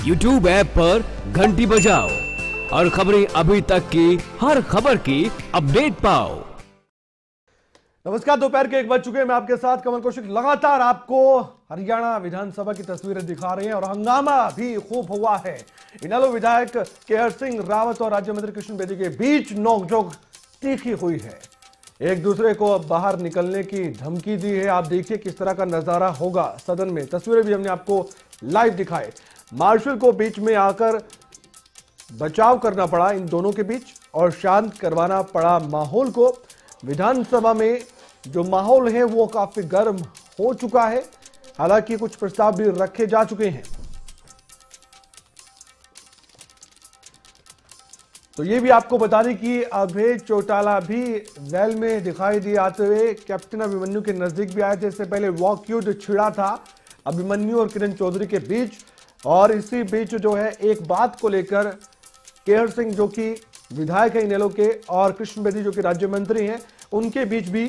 YouTube app पर घंटी बजाओ और खबरें अभी तक की हर खबर की अपडेट पाओ। नमस्कार, दोपहर के 1 बज चुके हैं। मैं आपके साथ कमल कौशिक लगातार आपको हरियाणा विधानसभा की तस्वीरें दिखा रहे हैं और हंगामा भी खूब हुआ है। इनेलो विधायक केहर सिंह रावत और राज्य मंत्री कृष्ण बेदी के बीच नोकझोंक तीखी हुई है। एक दूसरे को अब बाहर निकलने की धमकी दी है। आप देखिए किस तरह का नजारा होगा सदन में। तस्वीरें भी हमने आपको लाइव दिखाए। मार्शल को बीच में आकर बचाव करना पड़ा इन दोनों के बीच और शांत करवाना पड़ा माहौल को। विधानसभा में जो माहौल है वो काफी गर्म हो चुका है। हालांकि कुछ प्रस्ताव भी रखे जा चुके हैं। तो ये भी आपको बता दें कि अभय चौटाला भी वेल में दिखाई दिए आते हुए कैप्टन अभिमन्यु के नजदीक भी आए थे। इससे पहले वॉक युद्ध छिड़ा था अभिमन्यु और किरण चौधरी के बीच। और इसी बीच जो है एक बात को लेकर केहर सिंह जो कि विधायक है इनेलो के और कृष्ण बेदी जो कि राज्य मंत्री हैं उनके बीच भी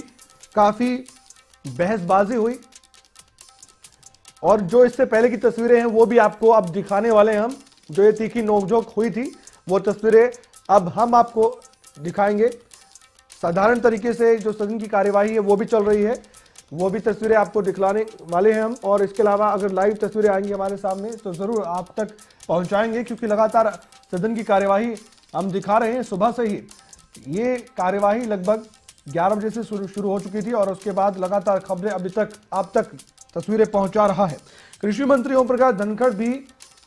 काफी बहसबाजी हुई। और जो इससे पहले की तस्वीरें हैं वो भी आपको अब दिखाने वाले हैं हम। जो ये तीखी नोकझोंक हुई थी वो तस्वीरें अब हम आपको दिखाएंगे। साधारण तरीके से जो सदन की कार्यवाही है वो भी चल रही है, वो भी तस्वीरें आपको दिखलाने वाले हैं हम। और इसके अलावा अगर लाइव तस्वीरें आएंगी हमारे सामने तो जरूर आप तक पहुंचाएंगे, क्योंकि लगातार सदन की कार्यवाही हम दिखा रहे हैं। सुबह से ही ये कार्यवाही लगभग 11 बजे से शुरू हो चुकी थी और उसके बाद लगातार खबरें अभी तक आप तक तस्वीरें पहुंचा रहा है। कृषि मंत्री ओम प्रकाश धनखड़ भी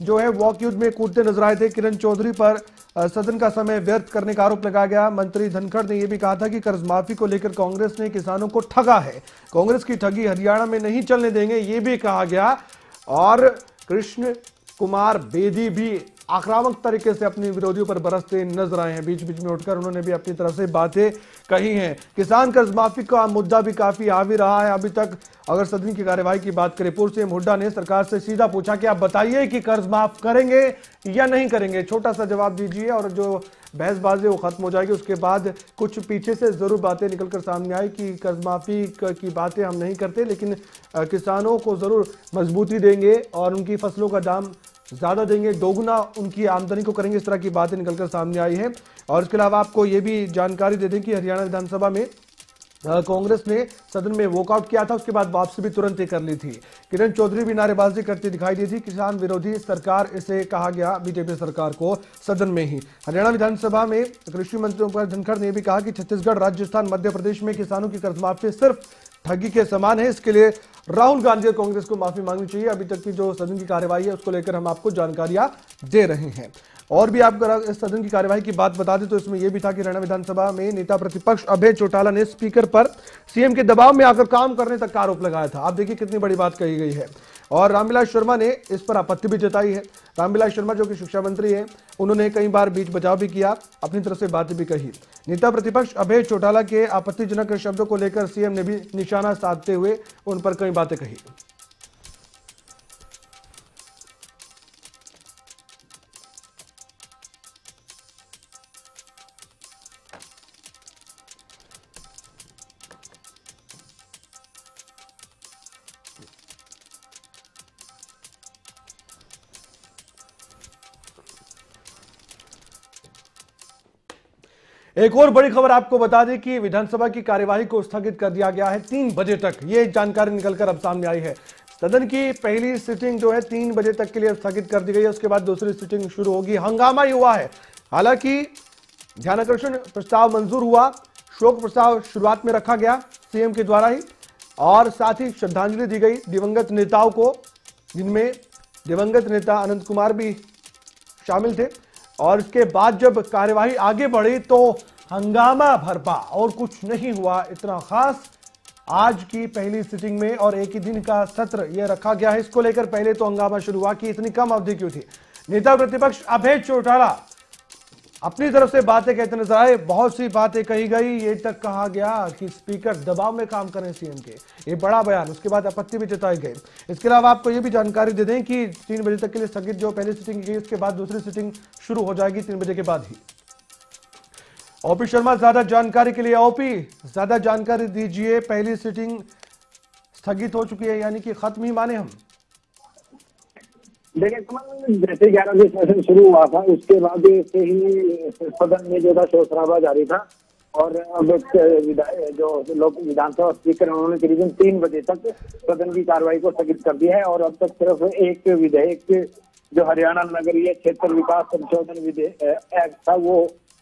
जो है वॉक युद्ध में कूदते नजर आए थे। किरण चौधरी पर सदन का समय व्यर्थ करने का आरोप लगाया गया। मंत्री धनखड़ ने यह भी कहा था कि कर्ज माफी को लेकर कांग्रेस ने किसानों को ठगा है, कांग्रेस की ठगी हरियाणा में नहीं चलने देंगे, ये भी कहा गया। और कृष्ण कुमार बेदी भी आक्रामक तरीके से अपने विरोधियों पर बरसते नजर आए हैं। बीच बीच में उठकर उन्होंने भी अपनी तरफ से बातें कही हैं। किसान कर्ज माफी का मुद्दा भी काफी हावी रहा है अभी तक। अगर सदन की कार्यवाही की बात करें, पूर्व सीएम हुड्डा ने सरकार से सीधा पूछा कि आप बताइए कि कर्ज माफ करेंगे या नहीं करेंगे, छोटा सा जवाब दीजिए और जो बहसबाजी वो खत्म हो जाएगी। उसके बाद कुछ पीछे से जरूर बातें निकलकर सामने आई कि कर्ज माफी की बातें हम नहीं करते, लेकिन किसानों को जरूर मजबूती देंगे और उनकी फसलों का दाम ज्यादा देंगे, दोगुना उनकी आमदनी को करेंगे। इस तरह की बातें निकलकर सामने आई है। और इसके अलावा आपको यह भी जानकारी दे दें कि हरियाणा विधानसभा में कांग्रेस ने सदन में वॉकआउट किया था, उसके बाद वापसी भी तुरंत ही कर ली थी। किरण चौधरी भी नारेबाजी करती दिखाई दी थी। किसान विरोधी सरकार इसे कहा गया बीजेपी सरकार को सदन में ही। हरियाणा विधानसभा में कृषि मंत्री ओम प्रकाश धनखड़ ने भी कहा कि छत्तीसगढ़, राजस्थान, मध्य प्रदेश में किसानों की कर्जमाफी सिर्फ ठगी के समान है। इसके लिए राहुल गांधी और कांग्रेस को माफी मांगनी चाहिए। अभी तक की जो सदन की कार्यवाही है उसको लेकर हम आपको जानकारियां दे रहे हैं। और भी आप अगर इस सदन की कार्यवाही की बात बता दें तो इसमें यह भी था कि हरियाणा विधानसभा में नेता प्रतिपक्ष अभय चौटाला ने स्पीकर पर सीएम के दबाव में आकर काम करने तक का आरोप लगाया था। आप देखिए कितनी बड़ी बात कही गई है। और रामविलास शर्मा ने इस पर आपत्ति भी जताई है। रामविलास शर्मा जो कि शिक्षा मंत्री हैं, उन्होंने कई बार बीच बचाव भी किया, अपनी तरफ से बातें भी कही। नेता प्रतिपक्ष अभय चौटाला के आपत्तिजनक शब्दों को लेकर सीएम ने भी निशाना साधते हुए उन पर कई बातें कही। एक और बड़ी खबर आपको बता दें कि विधानसभा की कार्यवाही को स्थगित कर दिया गया है 3 बजे तक। ये जानकारी निकलकर अब सामने आई है। सदन की पहली सिटिंग जो है 3 बजे तक के लिए स्थगित कर दी गई है। उसके बाद दूसरी सिटिंग शुरू होगी। हंगामा ही हुआ है। हालांकि ध्यानाकर्षण प्रस्ताव मंजूर हुआ, शोक प्रस्ताव शुरुआत में रखा गया सीएम के द्वारा ही, और साथ ही श्रद्धांजलि दी गई दिवंगत नेताओं को, जिनमें दिवंगत नेता अनंत कुमार भी शामिल थे। और इसके बाद जब कार्यवाही आगे बढ़ी तो हंगामा भरपा और कुछ नहीं हुआ इतना खास आज की पहली सिटिंग में। और एक ही दिन का सत्र यह रखा गया है। इसको लेकर पहले तो हंगामा शुरू हुआ कि इतनी कम अवधि क्यों थी। नेता प्रतिपक्ष अभय चौटाला अपनी तरफ से बातें कहते नजर आए। बहुत सी बातें कही गई, ये तक कहा गया कि स्पीकर दबाव में काम करें सीएम के, ये बड़ा बयान। उसके बाद आपत्ति भी जताई गई। इसके अलावा आपको ये भी जानकारी दे दें कि 3 बजे तक के लिए स्थगित जो पहली सिटिंग की गई, उसके बाद दूसरी सिटिंग शुरू हो जाएगी 3 बजे के बाद ही। ओपी शर्मा ज्यादा जानकारी के लिए। ओपी, ज्यादा जानकारी दीजिए। पहली सिटिंग स्थगित हो चुकी है, यानी कि खत्म ही माने हम। देखिए कमल, जैसे 11 बजे सेशन शुरू हुआ था उसके बाद से ही सदन में जो था शोर शराबा जारी था और अब जो लोग विधानसभा स्पीकर हैं उन्होंने करीबन 3 बजे तक सदन की कार्रवाई को स्थगित कर दिया है और अब तक सिर्फ एक विधेयक जो हरियाणा नगरीय क्षेत्र विकास संशोधन विधेयक एक्ट था वो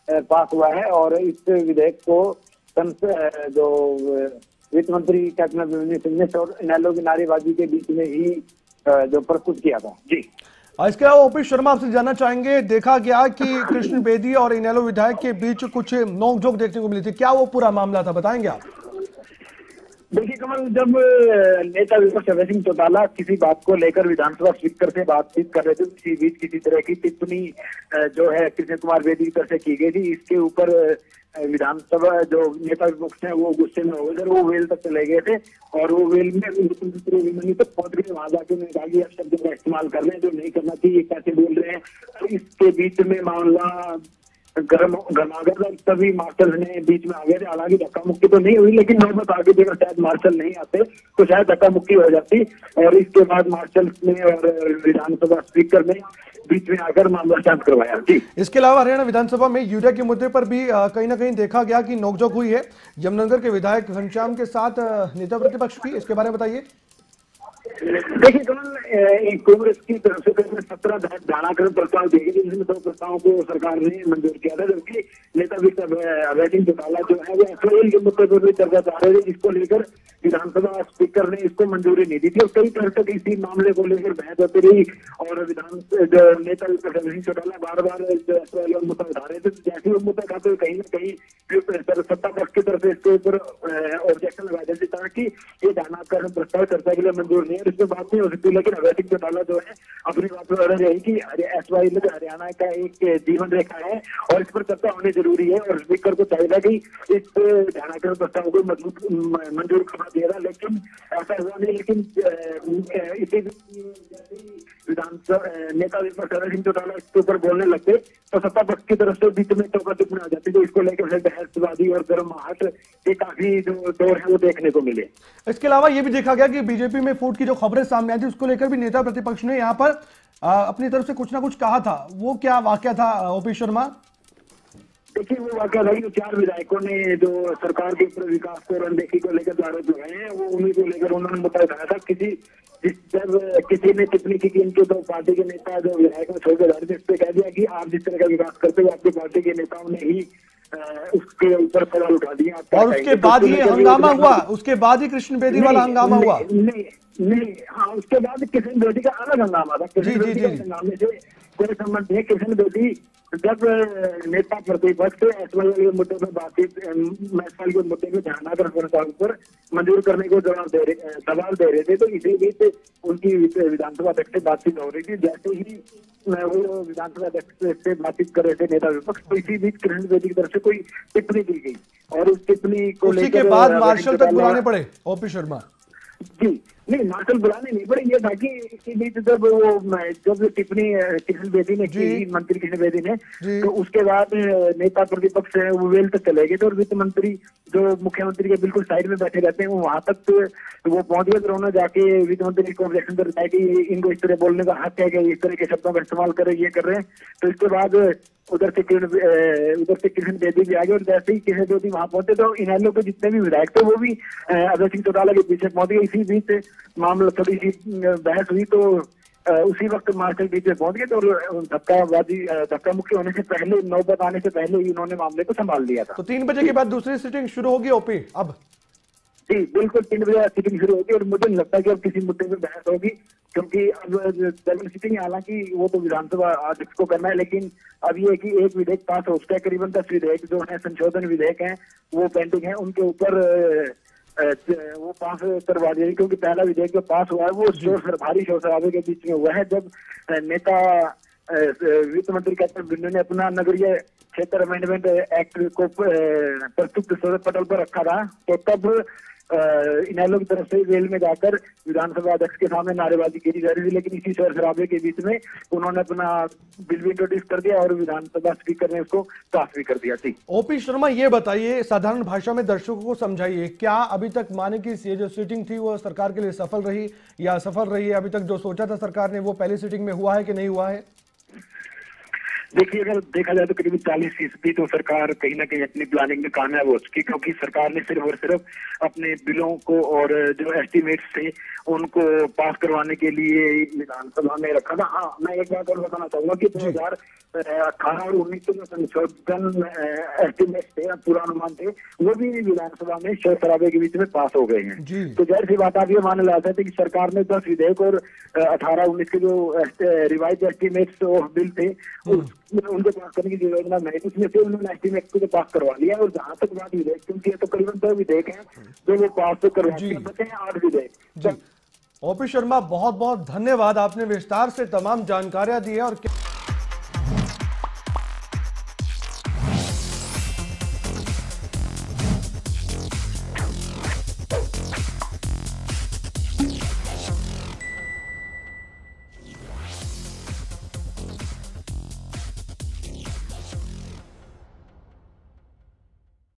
पास हुआ है और इस विधेयक को जो वित्त मंत्री कैप्टन अभिमन्यु सिंह ने और इनेलो की नारेबाजी के बीच में ही जो प्रस्तुत किया था जी। इसके अलावा ओपी शर्मा आपसे जानना चाहेंगे, देखा गया कि कृष्ण बेदी और इनेलो विधायक के बीच कुछ नोकझोंक देखने को मिली थी, क्या वो पूरा मामला था, बताएंगे आप? देखिए कमल, जब नेता विपक्ष अभय सिंह चौटाला किसी बात को लेकर विधानसभा स्पीकर से बातचीत कर रहे थे, इसी बीच किसी तरह की टिप्पणी जो है कृष्ण कुमार बेदी की तरफ से की गई थी। इसके ऊपर विधानसभा जो नेता विपक्ष हैं वो गुस्से में हो गए, वो वेल तक चले गए थे और वो वेल में अभिमन्यु तक पहुंच गए। वहां जाके उन्होंने कहा कि आप शब्द का इस्तेमाल कर रहे हैं जो नहीं करना चाहिए, कैसे बोल रहे हैं। तो इसके बीच में मामला गरमागत तभी मार्शल ने बीच में आ गए थे। हालांकि धक्का मुक्की तो नहीं हुई लेकिन नौबत आगे देखो शायद मार्शल नहीं आते तो शायद धक्का मुक्की हो जाती और इसके बाद मार्शल ने और विधानसभा स्पीकर ने बीच में आकर मामला शांत करवाया जी। इसके अलावा हरियाणा विधानसभा में यूरिया के मुद्दे पर भी कहीं ना कहीं देखा गया कि नोकझोंक हुई है यमुनानगर के विधायक घनश्याम के साथ नेता प्रतिपक्ष की, इसके बारे में बताइए। देखिए कमल, कांग्रेस की तरफ से 17 ध्यानाकरण प्रस्ताव दिए गए जिसमें 2 प्रस्तावों को सरकार ने मंजूर किया था, जबकि नेता अभय सिंह चौटाला जो है वो एफआईएल के मुद्दे पर भी चर्चा चाह रहे थे जिसको लेकर विधानसभा स्पीकर ने इसको मंजूरी नहीं दी थी और कई तरह तक इसी मामले को लेकर बहस होती रही और नेता अभय सिंह चौटाला बार बार एफआईएल मुद्दा उठा रहे थे। जैसे वो मुद्दा उठाते कहीं ना कहीं सत्ता पक्ष की तरफ से इसके ऊपर ऑब्जेक्शन लगाए जाते ताकि ये ध्यानाकरण प्रस्ताव चर्चा के लिए मंजूर नहीं है, इसमें बात नहीं हो सकती। लेकिन अभय सिंह चौटाला जो है अपनी बात पर अड़े रही कि एसवाई में हरियाणा का एक जीवन रेखा है और इस पर चर्चा होनी जरूरी है और स्पीकर को चाहिए कि इस ध्यानाकरण प्रस्ताव को मंजूर करना दिया था, लेकिन ऐसा हुआ नहीं। लेकिन इसी विधानसभा नेता विपक्ष अभय सिंह चौटाला इसके ऊपर बोलने लगते तो सत्ता पक्ष की तरफ से बीच में टोका टिप्पणी आ जाती तो इसको लेकर बहसबाजी और गर्माहट के काफी जो दौर है वो देखने को मिले। इसके अलावा ये भी देखा गया कि बीजेपी में फूट की जो खबरें सामने आई थी उसको लेकर भी नेता प्रतिपक्ष ने यहाँ पर अपनी तरफ से कुछ ना कुछ कहा था, वो क्या वाकया था ओपी शर्मा? देखिए वो वाकया था कि 4 विधायकों ने जो सरकार के ऊपर विकास को अनदेखी को लेकर आरोप लगाए हैं वो उन्हीं को लेकर उन्होंने मुद्दा उठाया था। जब किसी ने टिप्पणी की कि इनके 2 पार्टी के नेता जो विधायक में छोड़ के जा रहे थे इस पे कह दिया कि आप जिस तरह का विकास करते हो आपकी पार्टी के नेताओं ने ही उसके ऊपर सवाल उठा दिया और उसके बाद ये हंगामा हुआ, उसके बाद ही कृष्ण बेदी वाला हंगामा हुआ। नहीं हाँ, उसके बाद कृष्ण बेदी का अलग हंगामा था। कृष्ण बेदी के हंगामे से कोई संबंध नहीं। कृष्ण बेदी जब नेता प्रतिपक्ष एसवाई के मुद्दे पर बातचीत एसवाई के मुद्दे पर ध्यानाकरण प्रस्ताव पर मंजूर करने को दबाव दे रहे थे तो इसी बीच उनकी विधानसभा अध्यक्ष से बातचीत हो रही थी। जैसे ही वो विधानसभा अध्यक्ष से बातचीत कर रहे थे नेता विपक्ष तो इसी बीच कृष्ण बेदी की तरफ से कोई टिप्पणी की गई और उस टिप्पणी को उसी के बाद मार्शल तक बुलाने पड़े ओपी शर्मा जी। नहीं मार्शल बुलाने नहीं पड़े, ये था कि इसी बीच जब टिप्पणी कृष्ण बेदी ने की मंत्री कृष्ण बेदी ने तो उसके बाद नेता प्रतिपक्ष है वो वेल तक चले गए थे और वित्त मंत्री जो मुख्यमंत्री के बिल्कुल साइड में बैठे रहते हैं वो वहां तक वो पहुंच गए। तो उन्होंने जाके वित्त मंत्री को ऑब्जेक्शन करता है कि इनको इस तरह बोलने का हक है कि इस तरह के शब्दों का इस्तेमाल कर ये कर रहे हैं। तो इसके बाद उधर से कृष्ण बेदी भी आ गए और जैसे ही कृष्ण बेदी वहां पहुंचे तो इनेलो के जितने भी विधायक थे वो भी अभय सिंह चौटाला के पीछे पहुंच गए। इसी बीच मामला थोड़ी सी बहस हुई तो उसी वक्त मार्शल बीच में पहुंच गए तो धक्का मुक्की होने से पहले, नौबत आने से पहले ही उन्होंने मामले को संभाल लिया था। तो 3 बजे के बाद दूसरी सिटिंग शुरू होगी ओपी अब? जी बिल्कुल 3 बजे सिटिंग शुरू होगी और मुझे नहीं लगता कि अब किसी मुद्दे पर बहस होगी क्योंकि अब डबल सिटिंग हालांकि वो तो विधानसभा अध्यक्ष को करना है लेकिन अब ये कि एक विधेयक पास हो उसका करीबन 10 विधेयक जो है संशोधन विधेयक हैं वो पेंडिंग है उनके ऊपर वो पास करवा दिया क्योंकि पहला विधेयक जो पास हुआ है वो भारी शोर शराबे के बीच में हुआ है जब नेता वित्त मंत्री कैप्टन अभिमन्यु ने अपना नगरीय क्षेत्र अमेंडमेंट एक्ट को प्रस्तुत पटल पर रखा था तो तब इनेलो की तरफ से वेल में जाकर विधानसभा अध्यक्ष के सामने नारेबाजी की जा रही थी, लेकिन इसी शोर शराबे के बीच में उन्होंने अपना बिल भी इंट्रोड्यूस कर दिया और विधानसभा स्पीकर ने उसको पास भी कर दिया थी। ओपी शर्मा, ये बताइए, साधारण भाषा में दर्शकों को समझाइए, क्या अभी तक माने की ये जो सीटिंग थी वो सरकार के लिए सफल रही या असफल रही है? अभी तक जो सोचा था सरकार ने वो पहली सीटिंग में हुआ है कि नहीं हुआ है? देखिए, अगर देखा जाए तो करीब 40% तो सरकार कहीं ना कहीं अपनी प्लानिंग में कामयाब हो चुकी, क्योंकि सरकार ने सिर्फ और सिर्फ अपने बिलों को और जो एस्टिमेट्स थे उनको पास करवाने के लिए विधानसभा में रखा था। हाँ, मैं एक बात और बताना चाहूंगा कि 2018 और 19 के जो संशोधन एस्टिमेट्स थे, पूर्वानुमान थे, वो भी विधानसभा में शोर शराबे के बीच में पास हो गए हैं। तो जाहिर सी बात आप ये मान लाते थे कि सरकार ने 10 विधेयक और 18-19 के जो रिवाइज एस्टिमेट्स ऑफ बिल थे उनको पास करने की योजना नहीं, उसमें से उन्होंने एस्टिमेट को पास करवा लिया। और जहां तक बात विधेयक क्योंकि तो करीबन 2 विधेयक हैं जो वो पास तो करवा बचे हैं 8 विधेयक। ओपी शर्मा, बहुत बहुत धन्यवाद, आपने विस्तार से तमाम जानकारियां दी है। और